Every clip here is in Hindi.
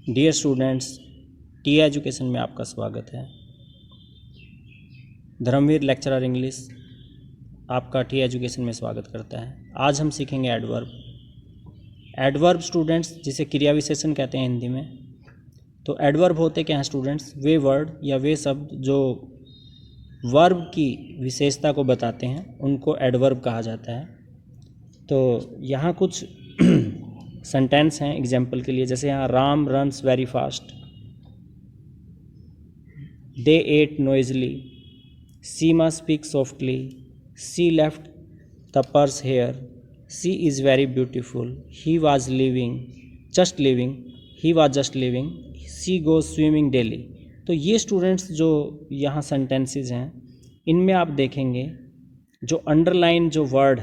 डियर स्टूडेंट्स, टी एजुकेशन में आपका स्वागत है। धर्मवीर लेक्चरर इंग्लिश आपका टी एजुकेशन में स्वागत करता है। आज हम सीखेंगे एडवर्ब। एडवर्ब स्टूडेंट्स जिसे क्रिया विशेषण कहते हैं हिंदी में। तो एडवर्ब होते क्या हैं स्टूडेंट्स? वे वर्ड या वे शब्द जो वर्ब की विशेषता को बताते हैं उनको एडवर्ब कहा जाता है। तो यहाँ कुछ सेंटेंस हैं एग्जाम्पल के लिए, जैसे यहाँ Ram runs very fast, they ate noisily, Seema speak softly, she left the purse here, she is very beautiful, he was living just living, he was just living, she goes swimming daily. तो ये स्टूडेंट्स जो यहाँ सेंटेंसेस हैं इनमें आप देखेंगे जो अंडरलाइन जो वर्ड,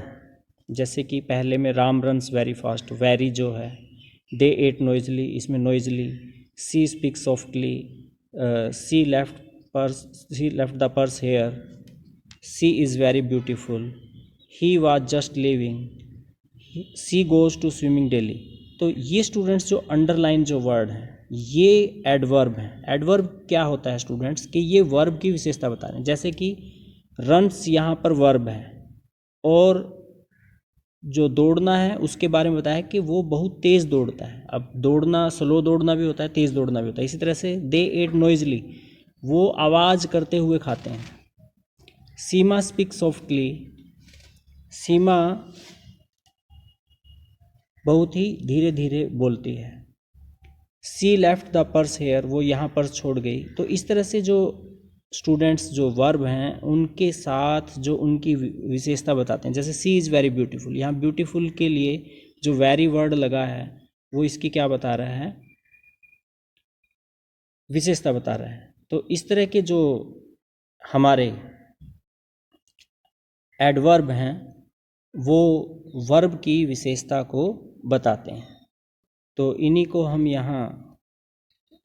जैसे कि पहले में Ram runs very fast, very जो है, दे एट नॉइजली, इसमें noisily, she speak softly, she left the purse here, she is very beautiful, he was just living, she goes to swimming daily. तो ये स्टूडेंट्स जो अंडरलाइन जो वर्ड हैं ये एडवर्ब हैं। एडवर्ब क्या होता है स्टूडेंट्स कि ये वर्ब की विशेषता बता रहे हैं। जैसे कि रन्स यहाँ पर वर्ब है और जो दौड़ना है उसके बारे में बताया कि वो बहुत तेज़ दौड़ता है। अब दौड़ना स्लो दौड़ना भी होता है, तेज़ दौड़ना भी होता है। इसी तरह से दे एट नॉइजली, वो आवाज़ करते हुए खाते हैं। सीमा स्पीक सॉफ्टली, सीमा बहुत ही धीरे धीरे बोलती है। सी लेफ्ट द पर्स हेयर, वो यहाँ पर्स छोड़ गई। तो इस तरह से जो स्टूडेंट्स जो वर्ब हैं उनके साथ जो उनकी विशेषता बताते हैं। जैसे सी इज़ वेरी ब्यूटीफुल, यहाँ ब्यूटीफुल के लिए जो वेरी वर्ड लगा है वो इसकी क्या बता रहा है? विशेषता बता रहा है। तो इस तरह के जो हमारे एडवर्ब हैं वो वर्ब की विशेषता को बताते हैं। तो इन्हीं को हम यहाँ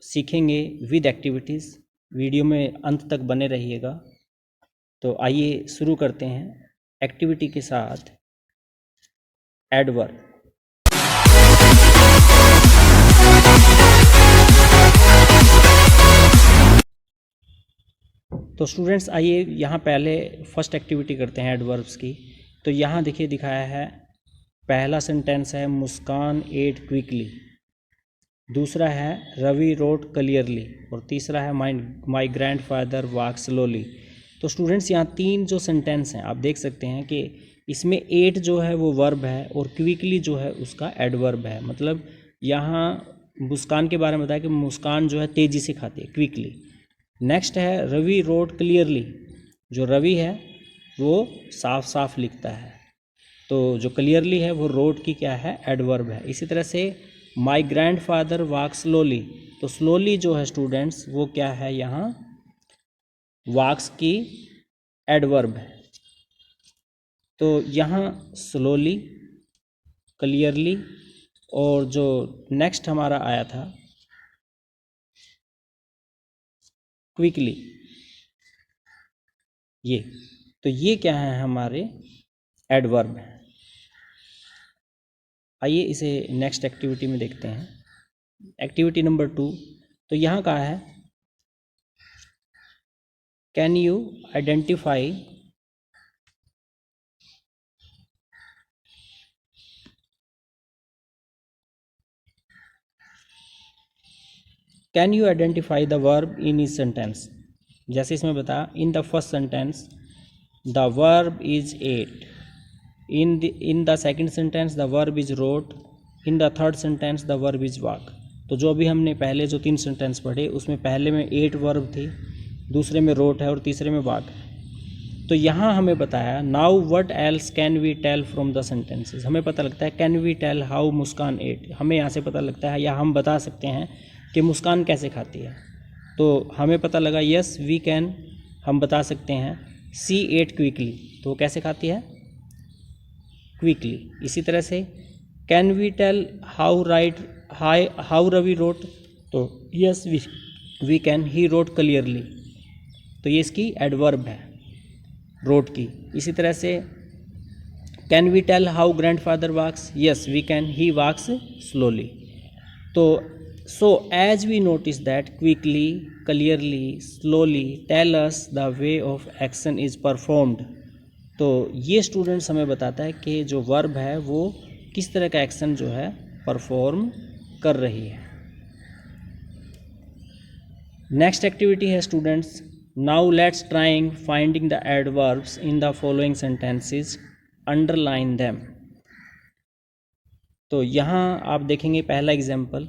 सीखेंगे विद एक्टिविटीज़। वीडियो में अंत तक बने रहिएगा। तो आइए शुरू करते हैं एक्टिविटी के साथ एडवर्ब। तो स्टूडेंट्स आइए यहाँ पहले फर्स्ट एक्टिविटी करते हैं एडवर्ब्स की। तो यहाँ देखिए दिखाया है, पहला सेंटेंस है मुस्कान एट क्विकली, दूसरा है रवि रोट क्लियरली और तीसरा है my grand father walk slowly. तो स्टूडेंट्स यहाँ तीन जो सेंटेंस हैं आप देख सकते हैं कि इसमें एट जो है वो वर्ब है और क्विकली जो है उसका एडवर्ब है। मतलब यहाँ मुस्कान के बारे में बताया कि मुस्कान जो है तेज़ी से खाती है, क्विकली। नेक्स्ट है रवि रोट क्लियरली, जो रवि है वो साफ साफ लिखता है। तो जो क्लियरली है वो रोट की क्या है? एडवर्ब है। इसी तरह से my grand father walk slowly, तो स्लोली जो है स्टूडेंट्स वो क्या है? यहाँ वॉक्स की एडवर्ब है। तो यहाँ स्लोली, क्लियरली और जो नेक्स्ट हमारा आया था क्विकली, ये क्या है? हमारे एडवर्ब है। आइए इसे नेक्स्ट एक्टिविटी में देखते हैं। Activity number 2। तो यहाँ कहा है can you identify the verb in इस सेंटेंस। जैसे इसमें बता, in the first sentence the verb is ate, in the second sentence the verb is wrote, in the third sentence the verb is walk. तो जो अभी हमने पहले जो 3 सेंटेंस पढ़े उसमें पहले में 8 वर्ब थी, दूसरे में रोट है और तीसरे में वॉक है। तो यहाँ हमें बताया now what else can we tell from the sentences. हमें पता लगता है can we tell how Muskan ate, हमें यहाँ से पता लगता है या हम बता सकते हैं कि मुस्कान कैसे खाती है। तो हमें पता लगा यस वी कैन, हम बता सकते हैं सी एट क्विकली, तो वो कैसे खाती है? क्विकली। इसी तरह से can we tell how Ravi wrote, तो yes we can, he wrote clearly, तो ये इसकी एडवर्ब है रोट की। इसी तरह से can we tell how grandfather walks, yes we can, he walks slowly. तो So as we notice that quickly, clearly, slowly tell us the way of action is performed. तो ये स्टूडेंट्स हमें बताता है कि जो वर्ब है वो किस तरह का एक्शन जो है परफॉर्म कर रही है। नेक्स्ट एक्टिविटी है students, now let's trying finding the adverbs in the following sentences, underline them. तो यहाँ आप देखेंगे पहला एग्जाम्पल,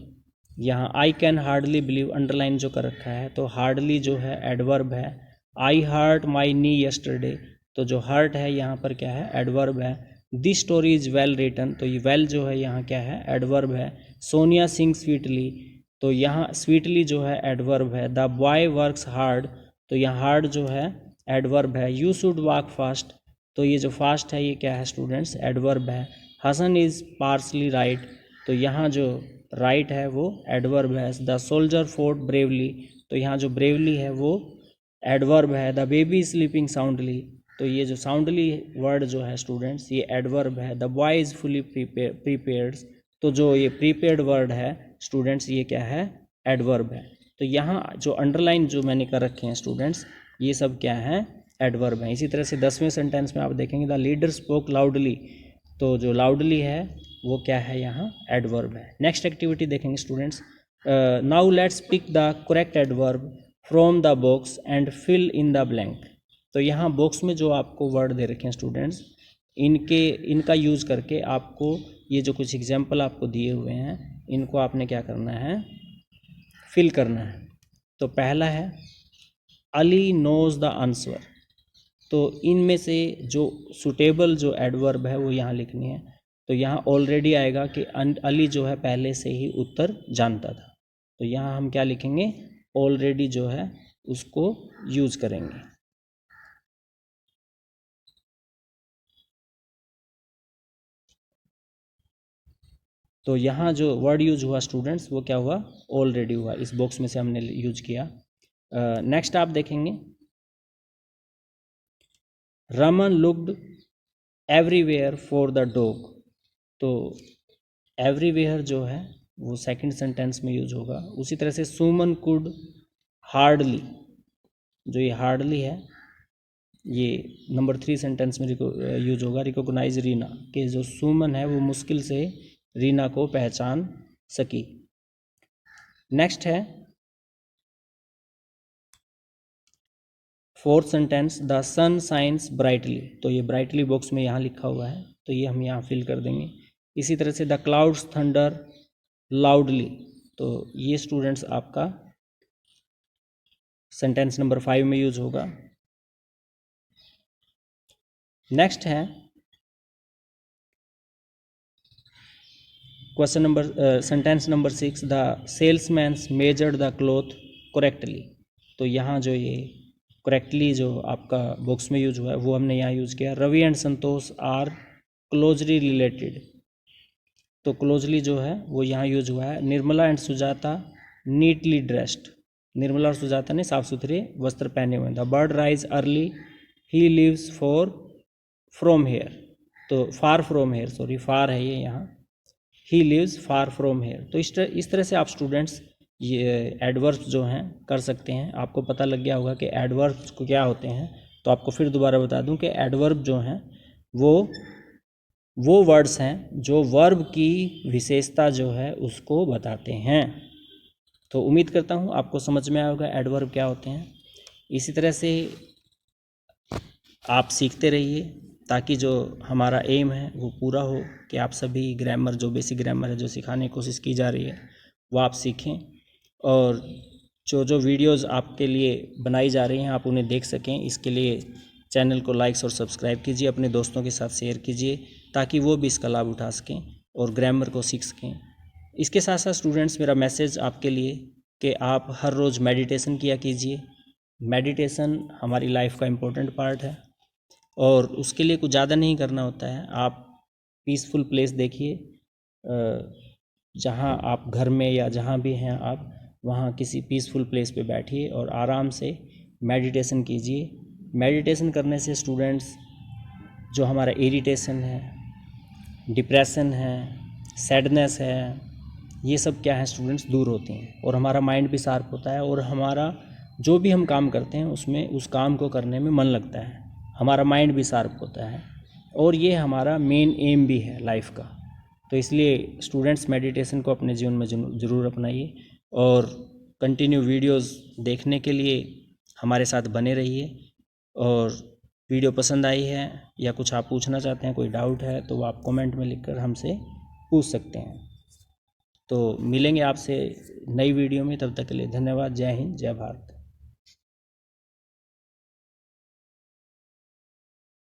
यहाँ I can hardly believe underline जो कर रखा है, तो हार्डली जो है एडवर्ब है। आई हर्ट माई नी यस्टरडे, तो जो हर्ट है यहाँ पर क्या है, एडवर्ब है। This story is well written, तो ये वेल जो है यहाँ क्या है, एडवर्ब है। सोनिया सिंग स्वीटली, तो यहाँ स्वीटली जो है एडवर्ब है। द बॉय वर्क्स हार्ड, तो यहाँ हार्ड जो है एडवर्ब है। यू शुड वॉक फास्ट, तो ये जो फास्ट है ये क्या है स्टूडेंट्स, एडवर्ब है। हसन इज़ पार्सली राइट, तो यहाँ जो राइट है वो एडवर्ब है। द सोल्जर फोर्ट ब्रेवली, तो यहाँ जो ब्रेवली है वो एडवर्ब है। The baby is sleeping soundly, तो ये जो साउंडली वर्ड जो है स्टूडेंट्स ये एडवर्ब है। The boy is fully prepared, तो जो ये प्रीपेयर्ड वर्ड है स्टूडेंट्स ये क्या है, एडवर्ब है। तो यहाँ जो अंडरलाइन जो मैंने कर रखे हैं स्टूडेंट्स ये सब क्या है, एडवर्ब है। इसी तरह से 10वें सेंटेंस में आप देखेंगे द लीडर स्पोक लाउडली, तो जो लाउडली है वो क्या है, यहाँ एडवर्ब है। नेक्स्ट एक्टिविटी देखेंगे students, now let's pick the correct adverb from the box and fill in the blank. तो यहाँ बॉक्स में जो आपको वर्ड दे रखे हैं स्टूडेंट्स इनका यूज़ करके आपको ये जो कुछ एग्जाम्पल आपको दिए हुए हैं इनको आपने क्या करना है, फिल करना है। तो पहला है अली नोज द आंसर, तो इनमें से जो सुटेबल जो एडवर्ब है वो यहाँ लिखनी है। तो यहाँ ऑलरेडी आएगा कि अली जो है पहले से ही उत्तर जानता था, तो यहाँ हम क्या लिखेंगे, ऑलरेडी जो है उसको यूज़ करेंगे। तो यहाँ जो वर्ड यूज हुआ स्टूडेंट्स वो क्या हुआ, ऑलरेडी हुआ, इस बॉक्स में से हमने यूज किया। नेक्स्ट आप देखेंगे Raman looked everywhere for the dog, तो एवरीवेयर जो है वो सेकंड सेंटेंस में यूज होगा। उसी तरह से सुमन कुड हार्डली, जो ये हार्डली है ये नंबर 3 सेंटेंस में यूज होगा। रिकॉग्नाइज रीना, कि जो सुमन है वो मुश्किल से रीना को पहचान सकी। नेक्स्ट है fourth sentence the sun shines brightly, तो ये ब्राइटली बॉक्स में यहाँ लिखा हुआ है तो ये हम यहाँ फिल कर देंगे। इसी तरह से द क्लाउड्स थंडर लाउडली, तो ये स्टूडेंट्स आपका सेंटेंस नंबर 5 में यूज होगा। नेक्स्ट है question number sentence number 6 the salesman's measured the cloth correctly, तो यहाँ जो ये करेक्टली जो आपका बॉक्स में यूज हुआ है वो हमने यहाँ यूज किया। Ravi and Santosh are closely related, तो क्लोजली जो है वो यहाँ यूज हुआ है। Nirmala and Sujata neatly dressed, Nirmala और सुजाता ने साफ सुथरे वस्त्र पहने हुए हैं। The bird rise early he lives from here, तो far from here, sorry far है ये यहाँ, he lives far from here. तो इस तरह से आप स्टूडेंट्स ये एडवर्ब्स जो हैं कर सकते हैं। आपको पता लग गया होगा कि एडवर्ब्स को क्या होते हैं, तो आपको फिर दोबारा बता दूं कि एडवर्ब जो हैं वो वर्ड्स हैं जो वर्ब की विशेषता जो है उसको बताते हैं। तो उम्मीद करता हूं आपको समझ में आया होगा एडवर्ब क्या होते हैं। इसी तरह से आप सीखते रहिए ताकि जो हमारा एम है वो पूरा हो कि आप सभी ग्रामर जो बेसिक ग्रामर है जो सिखाने की कोशिश की जा रही है वो आप सीखें, और जो वीडियोस आपके लिए बनाई जा रही हैं आप उन्हें देख सकें। इसके लिए चैनल को लाइक्स और सब्सक्राइब कीजिए, अपने दोस्तों के साथ शेयर कीजिए ताकि वो भी इसका लाभ उठा सकें और ग्रामर को सीख सकें। इसके साथ साथ स्टूडेंट्स मेरा मैसेज आपके लिए कि आप हर रोज़ मेडिटेशन किया कीजिए। मेडिटेशन हमारी लाइफ का इम्पोर्टेंट पार्ट है और उसके लिए कुछ ज़्यादा नहीं करना होता है। आप पीसफुल प्लेस देखिए, जहाँ आप घर में या जहाँ भी हैं आप वहाँ किसी पीसफुल प्लेस पे बैठिए और आराम से मेडिटेशन कीजिए। मेडिटेशन करने से स्टूडेंट्स जो हमारा इरिटेशन है, डिप्रेशन है, सैडनेस है ये सब क्या है स्टूडेंट्स दूर होती हैं, और हमारा माइंड भी शार्प होता है, और हमारा जो भी हम काम करते हैं उसमें उस काम को करने में मन लगता है, हमारा माइंड भी शार्प होता है, और ये हमारा मेन एम भी है लाइफ का। तो इसलिए स्टूडेंट्स मेडिटेशन को अपने जीवन में ज़रूर अपनाइए, और कंटिन्यू वीडियोस देखने के लिए हमारे साथ बने रहिए। और वीडियो पसंद आई है या कुछ आप पूछना चाहते हैं, कोई डाउट है, तो आप कमेंट में लिखकर हमसे पूछ सकते हैं। तो मिलेंगे आपसे नई वीडियो में, तब तक के लिए धन्यवाद। जय हिंद, जय भारत।